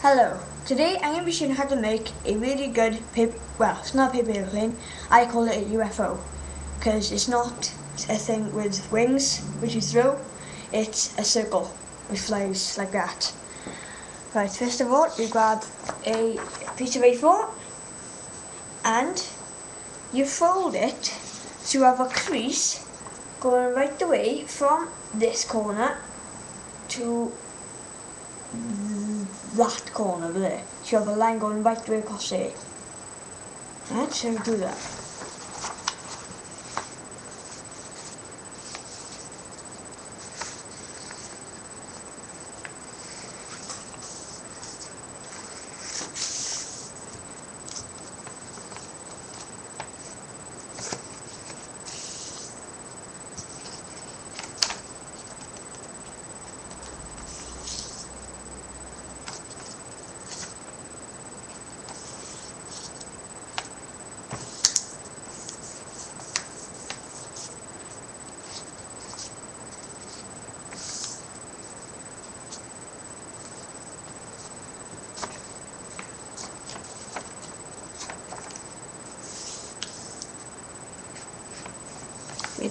Hello, today I'm going to be showing you how to make a really good paper, well, it's not a paper airplane, I call it a UFO, because it's not a thing with wings which you throw, it's a circle which flies like that. Right, first of all you grab a piece of A4 and you fold it so you have a crease going right away from this corner to that corner over there. So you have a line going right the way across there. Right, so do that.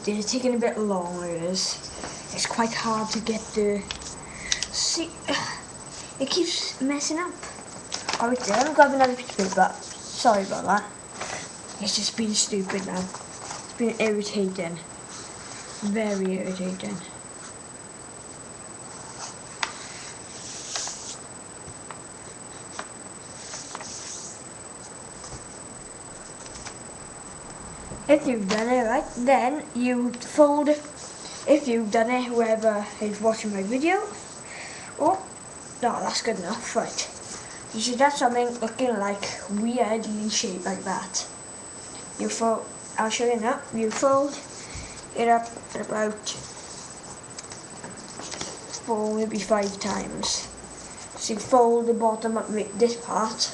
It's taking a bit longer, it is. It's quite hard to get the... See, it keeps messing up. Oh, wait, I'm grabbing another piece of paper. Sorry about that. It's just been stupid now. It's been irritating. Very irritating. If you've done it right, then you fold. If you've done it, whoever is watching my video, oh, no, that's good enough, right. You should have something looking like weirdly shaped like that. You fold, I'll show you now, you fold it up about 4, maybe 5 times. So you fold the bottom up with this part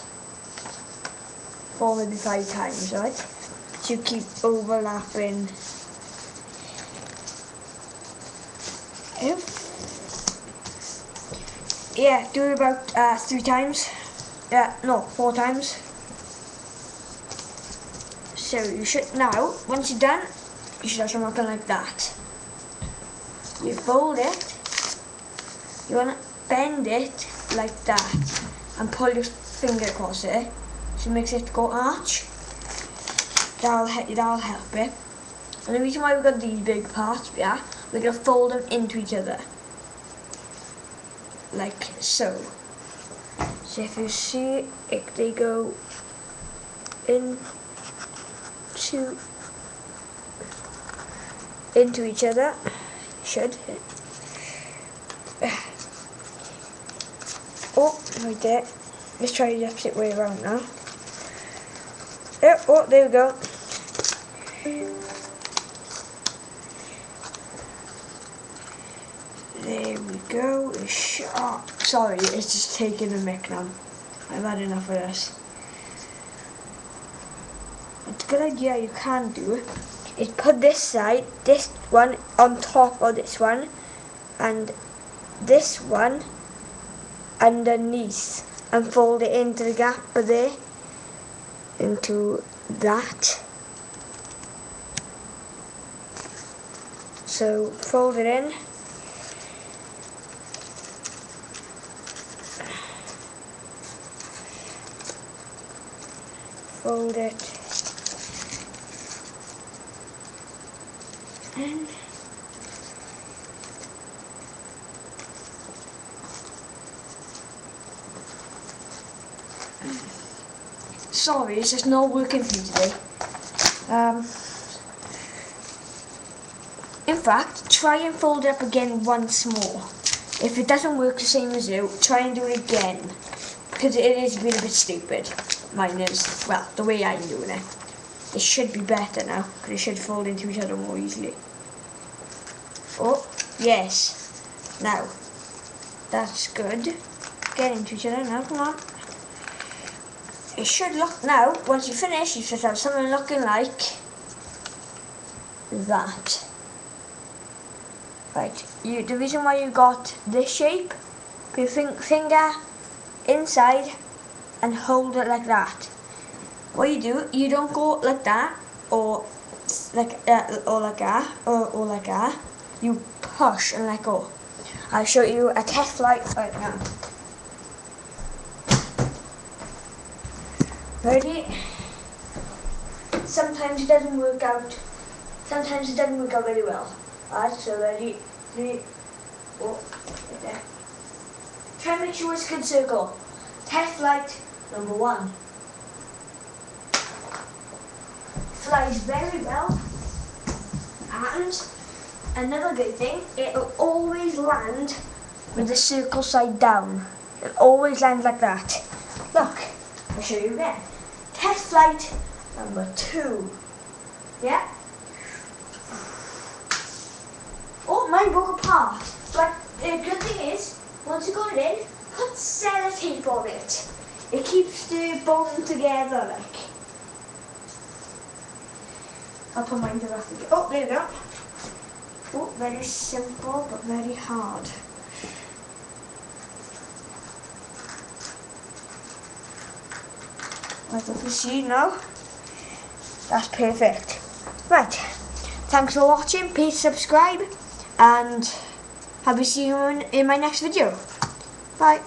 4, maybe 5 times, right? To keep overlapping. Yeah, do it about 3 times. Yeah, no, 4 times. So you should now, once you're done, you should have something like that. You fold it. You wanna bend it like that, and pull your finger across it, so it makes it go arch. That'll help it. And the reason why we've got these big parts, yeah, we're going to fold them into each other. Like so. So if you see it, they go into each other. Should. Oh, right there. Let's try the opposite way around now. Yep, oh, there we go. There we go. Oh, sorry, it's just taking a mic now. I've had enough of this. It's a good idea you can do it. Is put this one on top of this one, and this one underneath, and fold it into the gap there, into that. So fold it in. Fold it in. Sorry, it's just not working for me today. In fact, try and fold it up again once more. If it doesn't work the same as you, try and do it again. Because it is being a bit stupid. Mine is, well, the way I'm doing it. It should be better now, because it should fold into each other more easily. Oh, yes. Now, that's good. Get into each other now, come on. It should look, now, once you finish, you should have something looking like that. Right, the reason why you got this shape, your finger inside and hold it like that. What you do, you don't go like that or like that or like that or like that. You push and let go. I'll show you a test flight right now. Ready? Sometimes it doesn't work out. Sometimes it doesn't work out very well. Alright, so ready? 3, 4, right there. Try and make sure it's a good circle. Test flight number 1. Flies very well. And another good thing, it'll always land with the circle side down. It'll always land like that. Look, I'll show you again. Test flight number 2. Yeah? Oh, mine broke apart. But the good thing is, once you got it in, put sellotape on it. It keeps the bone together, like. I'll put mine to the again. Oh, there we go. Oh, very simple, but very hard. Like if you see now, that's perfect. Right, thanks for watching. Please subscribe, and I'll be seeing you in my next video. Bye.